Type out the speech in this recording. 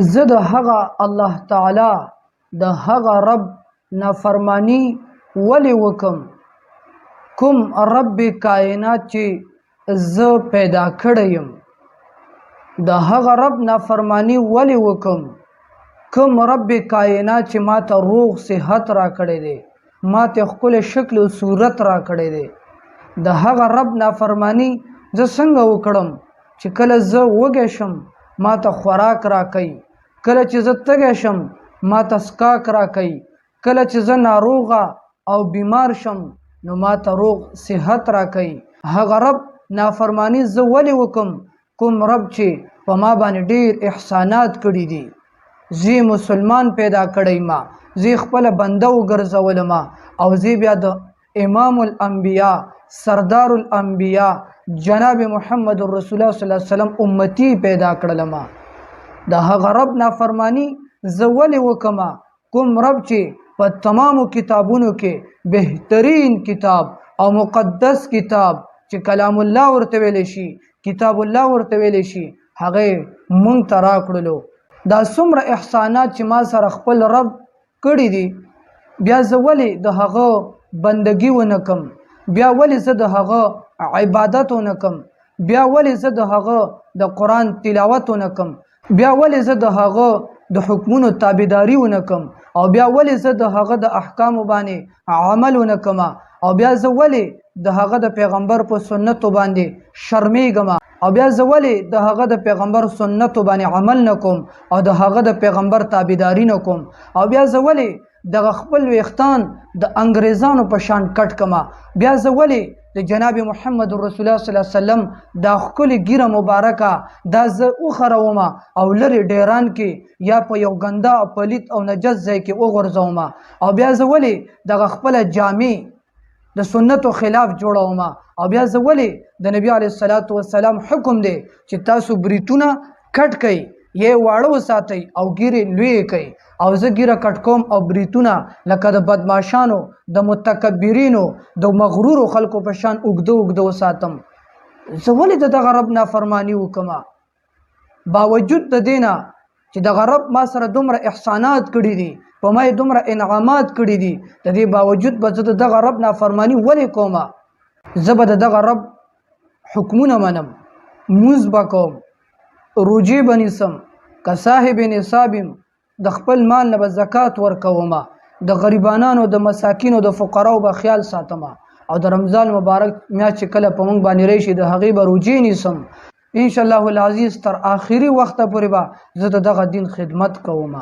زه د هغه الله تعالی د هغه رب نافرمانی ولی وکم کوم رب کائنات چې زه پیدا کړیم د هغه رب نافرمانی ولی وکم کوم رب کائنات چې ماته روغ صحت را کړی دی ماته خپل شکل او صورت را کړی دی د هغه رب نافرمانی زه څنګه وکړم چې کله زه وږی شم ماته خوراک را کوي کله چې زه تږی شم ماته څښاک را کوي کله چې زه ناروغه او بیمار شم نو ماته روغ صحت را کوي هغه رب نافرمانی زه ولی وکم کوم رب چې په ما باندې ډیر احسانات کړي دي زه مسلمان پیدا کړی ما زه خپل بنده وګرځولم او زه بیا د امام الانبیاء سردار الانبیاء جناب محمد رسول الله صلی الله علیه وسلم امتی پیدا کړلم د هغه رب نافرمانی زه ولی وکم کوم رب چې په تمامو کتابونو کې بهترین کتاب او مقدس کتاب چې کلام الله ورته ویل شي کتاب الله ورته ویل شي هغه مونږ ته راکړلو دا څومره احسانات چې ما سره خپل رب کړی دي بیا زه ولی د هغه بندگی ونکم بیا ولی زه د هغه عبادت ونکم بیا ولی زه د هغه د قرآن تلاوت ونکم بیا ولی زه د هغه د حکمونو تابعداري ونکم او بیا ولی زه د هغه د احکام باندې عمل ونکم او بیا زه ولی د هغه د پیغمبر په سنتو باندې شرمېږم او بیا زه ولی د هغه د پیغمبر سنتو باندې عمل نکوم او د هغه د پیغمبر تابعداري نکوم او بیا زه ولی د خپل ویختان د انګریزانو په شان کټ کما بیا زه ولی د جناب محمد رسول الله صلی الله علیه وسلم دا خپل ګیره مبارکه دا زه وخروم او لري ډیران کې یا په یو ګنده پلیت او نجس ځای کې وغورځوم او بیا زه ولی د خپل جامع د سنتو خلاف جوړوم او بیا زه ولی د نبی علیه الصلاۃ والسلام حکم دی چې تاسو بریتونه کټ کړئ یې واړو ساتي او ګیره لوی کوي او زه ګیره کټ کوم او بریتونه لکه د بدمعشانو د متکبرینو د مغرورو خلکو په شان اوږده ساتم زه ولې دغه رب نافرمانی وکم باوجود د دینه چې دغه رب ما سره دومره احسانات کړي دي په ما دومره انعامات کړي دي د دې باوجود به زه دغه رب نافرمانی ولې کوم زه به دغه رب حکمونه منم موز بکوم روجی بنیسم که صاحب نصابم د خپل مال نه به زکات ورکوم د غریبانو د مساکینو د فقراو به خیال ساتم او د رمضان مبارک میاشت چې کله په موږ باندې راشي د هغې به روجې نیسم ان شاء الله العزیز تر آخري وخته پورې به زه د دغه دین خدمت کوم